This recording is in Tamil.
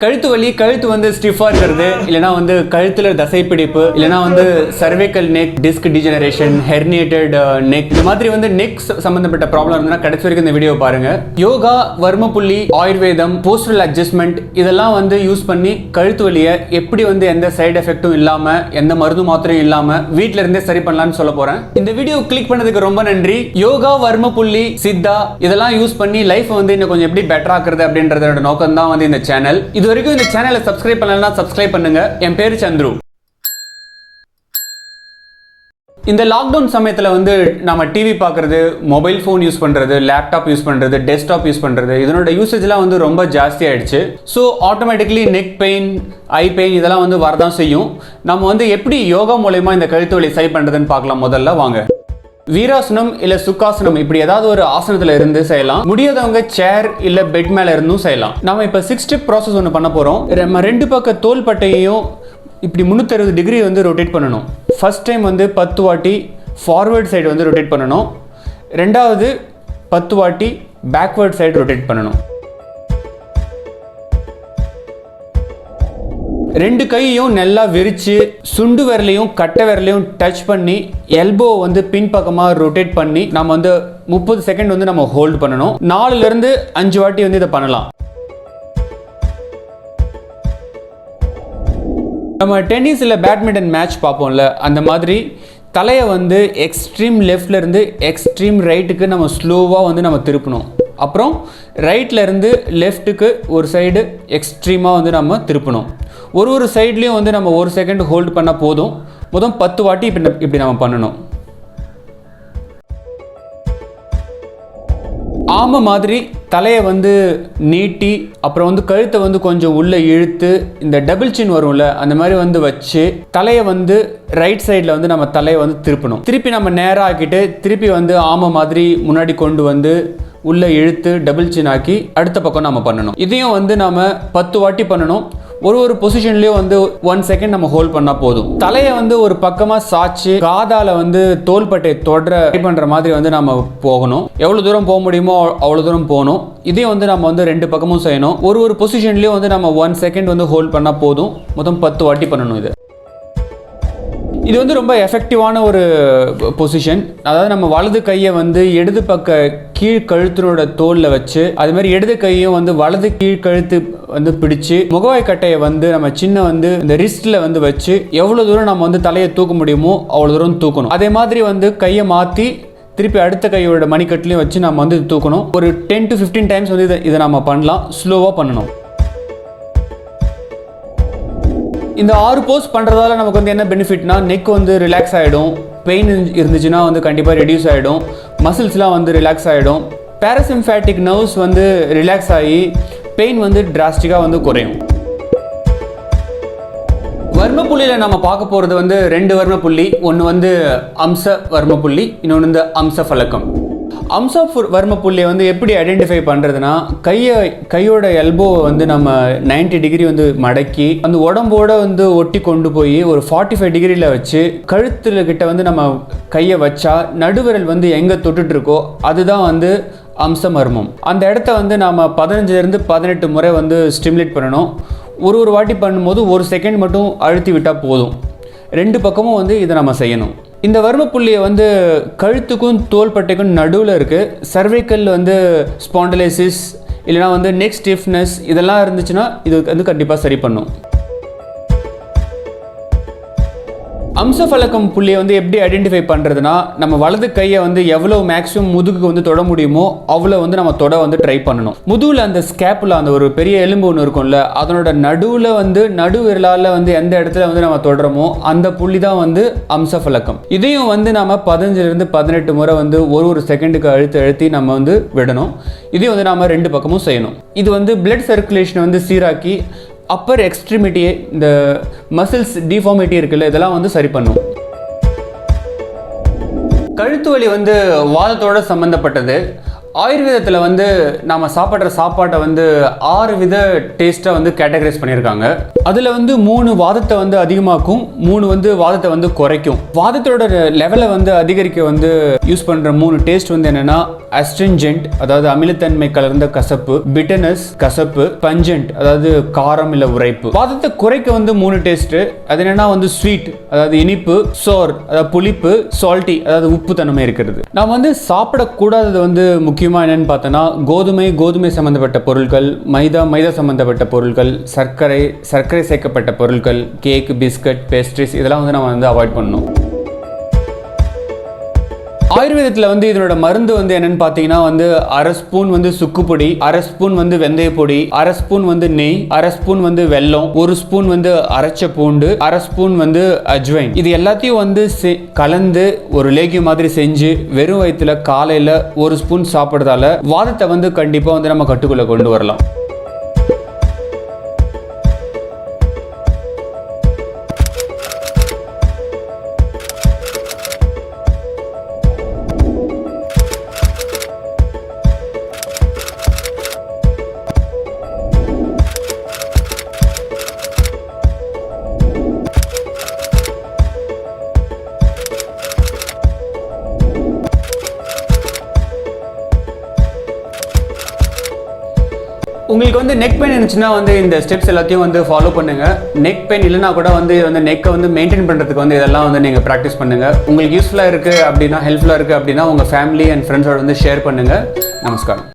கழுத்து வலி கழுத்து வந்து ஸ்டிஃபா இருக்கிறது இல்லனா வந்து கழுத்துல தசைப்பிடிப்பு இல்லனா வந்து cervical neck disk degeneration herniated neck இந்த மாதிரி வந்து நெக் சம்பந்தப்பட்ட ப்ராப்ளம் இருந்தா கடைசி வரைக்கும் இந்த வீடியோ பாருங்க. யோகா, வர்மப்புள்ளி, ஆயுர்வேதம், போஸ்டரல் அட்ஜஸ்ட்மெண்ட் இதெல்லாம் வந்து யூஸ் பண்ணி கழுத்து வலியை எப்படி வந்து எந்த சைடு எஃபெக்டும் இல்லாம எந்த மருந்து மாத்திரையும் இல்லாம வீட்ல இருந்தே சரி பண்ணலாம்னு சொல்ல போறேன். இந்த வீடியோ கிளிக் பண்ணதுக்கு ரொம்ப நன்றி. யோகா, வர்மப்புள்ளி, சித்தா இதெல்லாம் யூஸ் பண்ணி லைஃப் வந்து இன்னும் கொஞ்சம் எப்படி பெட்டர் ஆக்குறது அப்படின்றதோட நோக்கம் தான் வந்து இந்த சேனல். இது வரைக்கும் இந்த சேனலை சப்ஸ்கிரைப் பண்ணலனா சப்ஸ்கிரைப் பண்ணுங்க. என் பேரு சந்துரு. இந்த லாக்டவுன் சமயத்தில் வந்து நம்ம டிவி பார்க்குறது, மொபைல் ஃபோன் யூஸ் பண்ணுறது, லேப்டாப் யூஸ் பண்ணுறது, டெஸ்க்டாப் யூஸ் பண்ணுறது இதனோட யூசேஜ்லாம் வந்து ரொம்ப ஜாஸ்தி ஆயிடுச்சு. ஸோ ஆட்டோமேட்டிக்லி நெக் பெயின், ஐ பெயின் இதெல்லாம் வந்து வரதான் செய்யும். நம்ம வந்து எப்படி யோகா மூலயமா இந்த கழுத்து வலி சரி பண்ணுறதுன்னு பார்க்கலாம். முதல்ல வாங்க. வீராசனம் இல்ல சுக்காசனம் இப்படி ஏதாவது ஒரு ஆசனத்துல இருந்து செய்யலாம். முடியாதவங்க சேர் இல்ல பெட் மேல இருந்தும் செய்யலாம். நாம இப்ப 6 ஸ்டெப் ப்ராசஸ் ஒன்று பண்ண போறோம். நம்ம ரெண்டு பக்க தோள் பட்டையையும் இப்படி 360 டிகிரி வந்து ரொட்டேட் பண்ணணும். ஃபர்ஸ்ட் டைம் வந்து 10 வாட்டி ஃபார்வர்ட் சைடு வந்து ரொட்டேட் பண்ணணும். ரெண்டாவது 10 வாட்டி பேக்வர்ட் சைடு ரொட்டேட் பண்ணணும். ரெண்டு கையையும் நல்லா விரிச்சு சுண்டு விரலையும் கட்டை விரலையும் டச் பண்ணி எல்போ வந்து பின்பக்கமாக ரொட்டேட் பண்ணி நம்ம வந்து 30 செகண்ட் வந்து நம்ம ஹோல்ட் பண்ணணும். 4 இருந்து 5 வாட்டி வந்து இதை பண்ணலாம். நம்ம டென்னிஸ் இல்லை பேட்மிண்டன் மேட்ச் பார்ப்போம்ல, அந்த மாதிரி தலையை வந்து எக்ஸ்ட்ரீம் லெஃப்ட்ல இருந்து எக்ஸ்ட்ரீம் ரைட்டுக்கு நம்ம ஸ்லோவாக வந்து நம்ம திருப்பணும். அப்புறம் ரைட்ல இருந்து லெஃப்ட்டுக்கு ஒரு சைடு எக்ஸ்ட்ரீமாக வந்து நம்ம திருப்பணும். ஒரு சைட்லேயும் வந்து நம்ம 1 செகண்ட் ஹோல்ட் பண்ணால் போதும். மொத்தம் 10 வாட்டி இப்படி நம்ம பண்ணணும். ஆமை மாதிரி தலையை வந்து நீட்டி அப்புறம் வந்து கழுத்தை வந்து கொஞ்சம் உள்ளே இழுத்து இந்த டபுள் சின் வரும்ல அந்த மாதிரி வந்து வச்சு தலையை வந்து ரைட் சைடில் வந்து நம்ம தலையை வந்து திருப்பணும். திருப்பி நம்ம நேராக ஆக்கிட்டு திருப்பி வந்து ஆமை மாதிரி முன்னாடி கொண்டு வந்து உள்ளே இழுத்து டபுள் சின் ஆக்கி அடுத்த பக்கம் நம்ம பண்ணணும். இதையும் வந்து நம்ம 10 வாட்டி பண்ணணும். ஒரு பொசிஷன்லயும் வந்து 1 செகண்ட் நம்ம ஹோல்ட் பண்ணா போதும். தலையை வந்து ஒரு பக்கமா சாச்சு காதால வந்து தோள்பட்டை தொடர பண்ற மாதிரி வந்து நம்ம போகணும். எவ்வளவு தூரம் போக முடியுமோ அவ்வளவு தூரம் போகணும். இதையும் வந்து நம்ம வந்து 2 பக்கமும் செய்யணும். ஒரு பொசிஷன்லயும் வந்து நம்ம 1 செகண்ட் வந்து ஹோல்ட் பண்ணா போதும். மொத்தம் 10 வாட்டி பண்ணணும். இது வந்து ரொம்ப எஃபெக்டிவான ஒரு பொசிஷன். அதாவது நம்ம வலது கையை வந்து இடது பக்க கீழ் கழுத்தினோட தோலில் வச்சு அது மாதிரி இடது கையும் வந்து வலது கீழ் கழுத்து வந்து பிடிச்சு முகவாய் கட்டையை வந்து நம்ம சின்ன வந்து இந்த ரிஸ்ட்ல வந்து வச்சு எவ்வளவு தூரம் நம்ம வந்து தலையை தூக்க முடியுமோ அவ்வளவு தூரம் தூக்கணும். அதே மாதிரி வந்து கையை மாற்றி திருப்பி அடுத்த கையோட மணிக்கட்டுலையும் வச்சு நம்ம வந்து தூக்கணும். ஒரு 10 to 15 டைம்ஸ் வந்து இதை நம்ம பண்ணலாம். ஸ்லோவாக பண்ணணும். இந்த 6 போஸ் பண்ணுறதால நமக்கு வந்து என்ன பெனிஃபிட்னா, நெக் வந்து ரிலாக்ஸ் ஆகிடும். பெயின் இருந்துச்சுன்னா வந்து கண்டிப்பாக ரெடியூஸ் ஆகிடும். மசில்ஸ்லாம் வந்து ரிலாக்ஸ் ஆகிடும். பேராசிம்பேட்டிக் நர்வ்ஸ் வந்து ரிலாக்ஸ் ஆகி பெயின் வந்து டிராஸ்டிக்காக வந்து குறையும். வர்மப்புள்ளியில் நம்ம பார்க்க போகிறது வந்து 2 வர்மப்புள்ளி. ஒன்று வந்து அம்ச வர்மப்புள்ளி, இன்னொன்று வந்து அம்ச ஃபலக்கம். அம்ச வர்மப்புள்ளியை வந்து எப்படி ஐடென்டிஃபை பண்ணுறதுனா, கையோட எல்போவை வந்து நம்ம 90 டிகிரி வந்து மடக்கி அந்த உடம்போட வந்து ஒட்டி கொண்டு போய் ஒரு 45 டிகிரியில் வச்சு கழுத்துல கிட்ட வந்து நம்ம கையை வச்சா நடுவிரல் வந்து எங்கே தொட்டுட்டு இருக்கோ அதுதான் வந்து அம்ச மர்மம். அந்த இடத்த வந்து நம்ம 15 to 18 முறை வந்து ஸ்டிமுலேட் பண்ணணும். ஒரு வாட்டி பண்ணும்போது 1 செகண்ட் மட்டும் அழுத்தி விட்டால் போதும். 2 பக்கமும் வந்து இதை நம்ம செய்யணும். இந்த வர்மப்புள்ளியை வந்து கழுத்துக்கும் தோள்பட்டைக்கும் நடுவில் இருக்குது. சர்வைக்கல் வந்து ஸ்பாண்டலைசிஸ் இல்லைனா வந்து நெக் ஸ்டிஃப்னஸ் இதெல்லாம் இருந்துச்சுன்னா இது வந்து கண்டிப்பாக சரி பண்ணும். அம்சஃபலக்கம் புள்ளியை வந்து எப்படி ஐடென்டிஃபை பண்ணுறதுனா, நம்ம வலது கையை வந்து எவ்வளோ மேக்ஸிமம் முதுகுக்கு வந்து தொட முடியுமோ அவ்வளோ வந்து நம்ம தொட வந்து ட்ரை பண்ணணும். முதுகில் அந்த ஸ்கேப்புல அந்த ஒரு பெரிய எலும்பு ஒன்று இருக்கும்ல, அதனோட நடுவில் வந்து நடுவிரலால் வந்து எந்த இடத்துல வந்து நம்ம தொடரமோ அந்த புள்ளி தான் வந்து அம்சஃபலக்கம். இதையும் வந்து நம்ம 15 to 18 முறை வந்து ஒரு செகண்டுக்கு அழுத்தி நம்ம வந்து விடணும். இதையும் வந்து நம்ம 2 பக்கமும் செய்யணும். இது வந்து பிளட் சர்க்குலேஷனை வந்து சீராக்கி அப்பர் எக்ஸ்ட்ரிமிட்டியே இந்த மசில்ஸ் டிஃபார்மிட்டி இருக்குல்ல இதெல்லாம் வந்து சரி பண்ணும். கழுத்து வலி வந்து வாதத்தோட சம்பந்தப்பட்டது. ஆயுர்வேதத்தில் வந்து நாம் சாப்பிட்ற சாப்பாட்டை வந்து 6 வித டேஸ்ட்டாக வந்து கேட்டகரைஸ் பண்ணியிருக்காங்க. அதில் வந்து 3 வாதத்தை வந்து அதிகமாக்கும், 3 வந்து வாதத்தை வந்து குறைக்கும். வாதத்தோட லெவலை வந்து அதிகரிக்க வந்து யூஸ் பண்ணுற 3 டேஸ்ட் வந்து என்னென்னா அஸ்ட்ரிஞ்சென்ட், அதாவது அமிலத்தன்மை கலர்ந்த கசப்பு, பிட்டனஸ் கசப்பு, பஞ்சென்ட் அதாவது காரம் இல்லை உரைப்பு. வாதத்தை குறைக்க வந்து 3 டேஸ்ட்டு. அது என்னென்னா வந்து ஸ்வீட் அதாவது இனிப்பு, சோர் அதாவது புளிப்பு, சால்ட்டி அதாவது உப்பு தன்மை இருக்கிறது. நாம் வந்து சாப்பிடக்கூடாதது வந்து முக்கியமாக என்னென்னு பார்த்தோன்னா கோதுமை சம்மந்தப்பட்ட பொருட்கள், மைதா சம்மந்தப்பட்ட பொருட்கள், சர்க்கரை சேர்க்கப்பட்ட பொருட்கள், கேக், பிஸ்கட், பேஸ்ட்ரிஸ் இதெல்லாம் வந்து நம்ம வந்து அவாய்ட் பண்ணணும். ஆயுர்வேதத்தில் வந்து இதனோட மருந்து வந்து என்னன்னு பார்த்தீங்கன்னா வந்து 1/2 ஸ்பூன் வந்து சுக்குப்பொடி, 1/2 ஸ்பூன் வந்து வெந்தயப்பொடி, 1/2 ஸ்பூன் வந்து நெய், 1/2 ஸ்பூன் வந்து வெல்லம், 1 ஸ்பூன் வந்து அரைச்ச பூண்டு, 1/2 ஸ்பூன் வந்து அஜ்வைன். இது எல்லாத்தையும் வந்து கலந்து ஒரு லேகியம் மாதிரி செஞ்சு வெறும் வயிற்றுல காலையில் 1 ஸ்பூன் சாப்பிட்றதால வாதத்தை வந்து கண்டிப்பாக வந்து நம்ம கட்டுக்குள்ளே கொண்டு வரலாம். உங்களுக்கு வந்து நெக் பெயின் இருந்துச்சுன்னா வந்து இந்த ஸ்டெப்ஸ் எல்லாத்தையும் வந்து ஃபாலோ பண்ணுங்க. நெக் பெயின் இல்லைனா கூட வந்து நெக்கை வந்து மெயின்டைன் பண்ணுறதுக்கு வந்து இதெல்லாம் வந்து நீங்கள் ப்ராக்டிஸ் பண்ணுங்க. உங்களுக்கு யூஸ்ஃபுல்லாக இருக்குது அப்படின்னா, ஹெல்ப்ஃபுல்லாக இருக்குது அப்படின்னா உங்கள் ஃபேமிலி அண்ட் ஃப்ரெண்ட்ஸோட வந்து ஷேர் பண்ணுங்கள். நமஸ்காரம்.